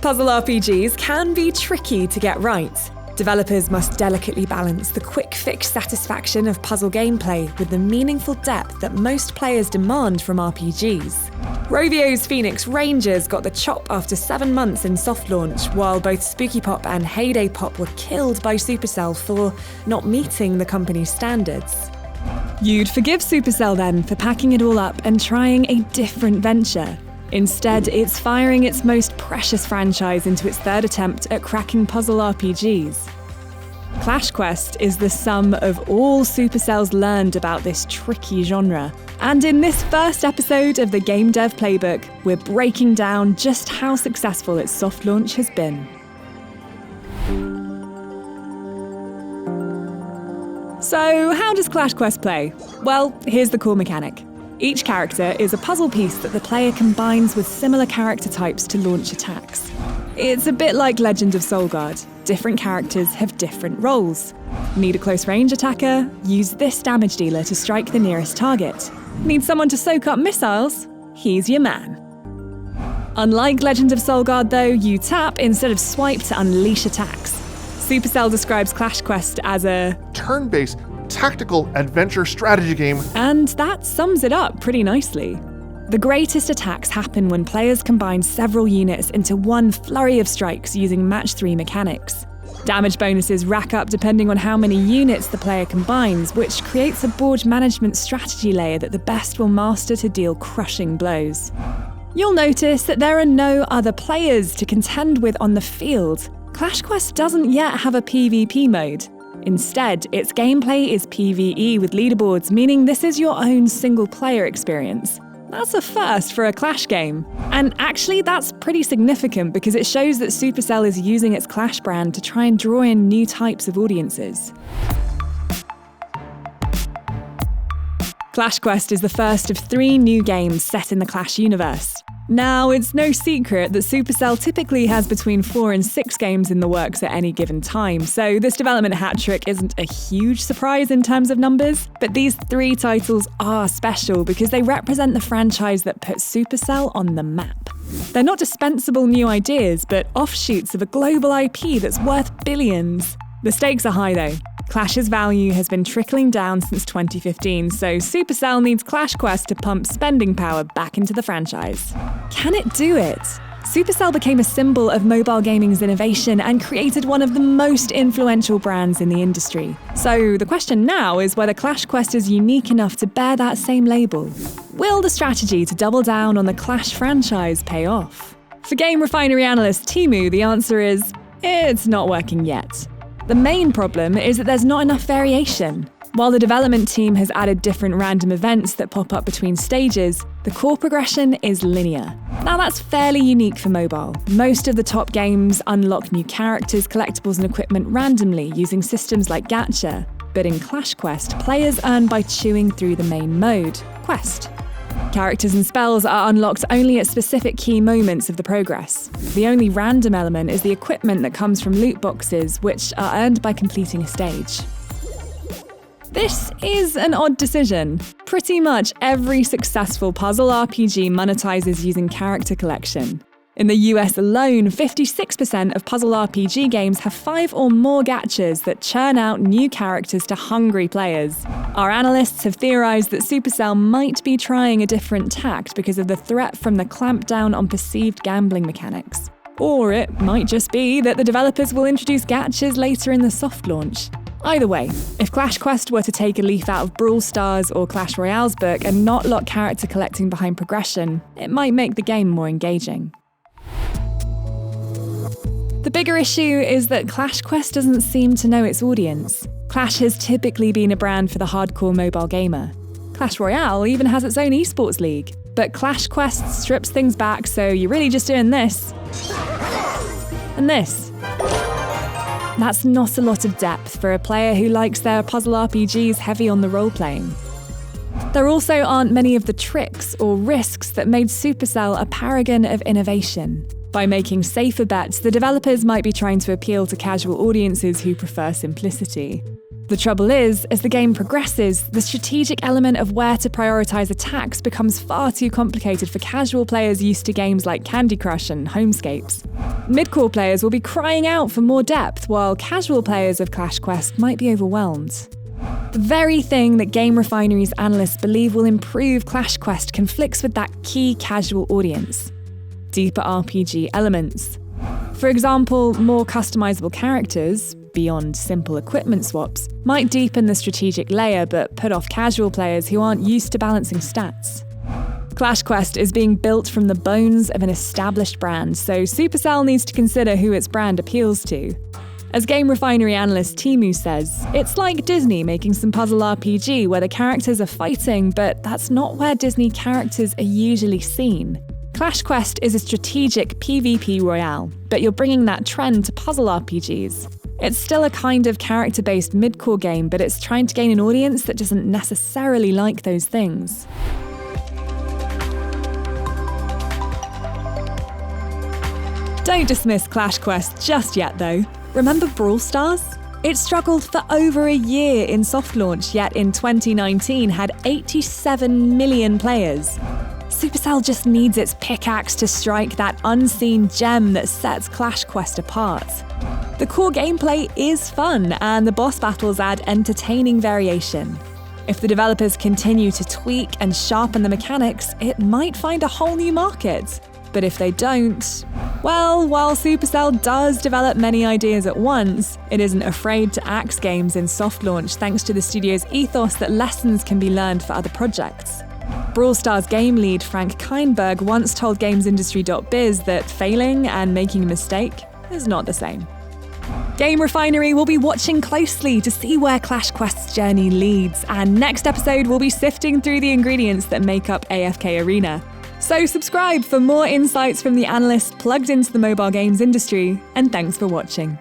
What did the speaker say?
Puzzle RPGs can be tricky to get right. Developers must delicately balance the quick-fix satisfaction of puzzle gameplay with the meaningful depth that most players demand from RPGs. Rovio's Phoenix Rangers got the chop after 7 months in soft launch, while both Spooky Pop and Heyday Pop were killed by Supercell for not meeting the company's standards. You'd forgive Supercell then for packing it all up and trying a different venture. Instead, it's firing its most precious franchise into its third attempt at cracking puzzle RPGs. Clash Quest is the sum of all Supercell's learned about this tricky genre. And in this first episode of the GameDev Playbook, we're breaking down just how successful its soft launch has been. So, how does Clash Quest play? Well, here's the core mechanic. Each character is a puzzle piece that the player combines with similar character types to launch attacks. It's a bit like Legend of Soulguard. Different characters have different roles. Need a close range attacker? Use this damage dealer to strike the nearest target. Need someone to soak up missiles? He's your man. Unlike Legend of Soulguard though, you tap instead of swipe to unleash attacks. Supercell describes Clash Quest as a turn-based tactical adventure strategy game. And that sums it up pretty nicely. The greatest attacks happen when players combine several units into one flurry of strikes using match 3 mechanics. Damage bonuses rack up depending on how many units the player combines, which creates a board management strategy layer that the best will master to deal crushing blows. You'll notice that there are no other players to contend with on the field. Clash Quest doesn't yet have a PvP mode. Instead, its gameplay is PvE with leaderboards, meaning this is your own single-player experience. That's a first for a Clash game. And actually, that's pretty significant because it shows that Supercell is using its Clash brand to try and draw in new types of audiences. Clash Quest is the first of 3 new games set in the Clash universe. Now, it's no secret that Supercell typically has between 4 and 6 games in the works at any given time, so this development hat-trick isn't a huge surprise in terms of numbers, but these 3 titles are special because they represent the franchise that put Supercell on the map. They're not dispensable new ideas, but offshoots of a global IP that's worth billions. The stakes are high though. Clash's value has been trickling down since 2015, so Supercell needs Clash Quest to pump spending power back into the franchise. Can it do it? Supercell became a symbol of mobile gaming's innovation and created one of the most influential brands in the industry. So the question now is whether Clash Quest is unique enough to bear that same label. Will the strategy to double down on the Clash franchise pay off? For game refinery analyst Timu, the answer is, it's not working yet. The main problem is that there's not enough variation. While the development team has added different random events that pop up between stages, the core progression is linear. Now that's fairly unique for mobile. Most of the top games unlock new characters, collectibles and equipment randomly using systems like gacha. But in Clash Quest, players earn by chewing through the main mode, Quest. Characters and spells are unlocked only at specific key moments of the progress. The only random element is the equipment that comes from loot boxes, which are earned by completing a stage. This is an odd decision. Pretty much every successful puzzle RPG monetizes using character collection. In the US alone, 56% of puzzle RPG games have 5 or more gachas that churn out new characters to hungry players. Our analysts have theorized that Supercell might be trying a different tact because of the threat from the clampdown on perceived gambling mechanics. Or it might just be that the developers will introduce gachas later in the soft launch. Either way, if Clash Quest were to take a leaf out of Brawl Stars or Clash Royale's book and not lock character collecting behind progression, it might make the game more engaging. The bigger issue is that Clash Quest doesn't seem to know its audience. Clash has typically been a brand for the hardcore mobile gamer. Clash Royale even has its own esports league. But Clash Quest strips things back, so you're really just doing this. And this. That's not a lot of depth for a player who likes their puzzle RPGs heavy on the role-playing. There also aren't many of the tricks or risks that made Supercell a paragon of innovation. By making safer bets, the developers might be trying to appeal to casual audiences who prefer simplicity. The trouble is, as the game progresses, the strategic element of where to prioritize attacks becomes far too complicated for casual players used to games like Candy Crush and Homescapes. Mid-core players will be crying out for more depth, while casual players of Clash Quest might be overwhelmed. The very thing that Game Refinery's analysts believe will improve Clash Quest conflicts with that key casual audience: deeper RPG elements. For example, more customizable characters, beyond simple equipment swaps, might deepen the strategic layer but put off casual players who aren't used to balancing stats. Clash Quest is being built from the bones of an established brand, so Supercell needs to consider who its brand appeals to. As Game Refinery analyst Timu says, it's like Disney making some puzzle RPG where the characters are fighting, but that's not where Disney characters are usually seen. Clash Quest is a strategic PvP royale, but you're bringing that trend to puzzle RPGs. It's still a kind of character-based mid-core game, but it's trying to gain an audience that doesn't necessarily like those things. Don't dismiss Clash Quest just yet, though. Remember Brawl Stars? It struggled for over a year in soft launch, yet in 2019 had 87 million players. Supercell just needs its pickaxe to strike that unseen gem that sets Clash Quest apart. The core gameplay is fun, and the boss battles add entertaining variation. If the developers continue to tweak and sharpen the mechanics, it might find a whole new market. But if they don't, well, while Supercell does develop many ideas at once, it isn't afraid to axe games in soft launch thanks to the studio's ethos that lessons can be learned for other projects. Brawl Stars game lead Frank Kienberg once told GamesIndustry.biz that failing and making a mistake is not the same. Game Refinery will be watching closely to see where Clash Quest's journey leads, and next episode we'll be sifting through the ingredients that make up AFK Arena. So subscribe for more insights from the analysts plugged into the mobile games industry, and thanks for watching.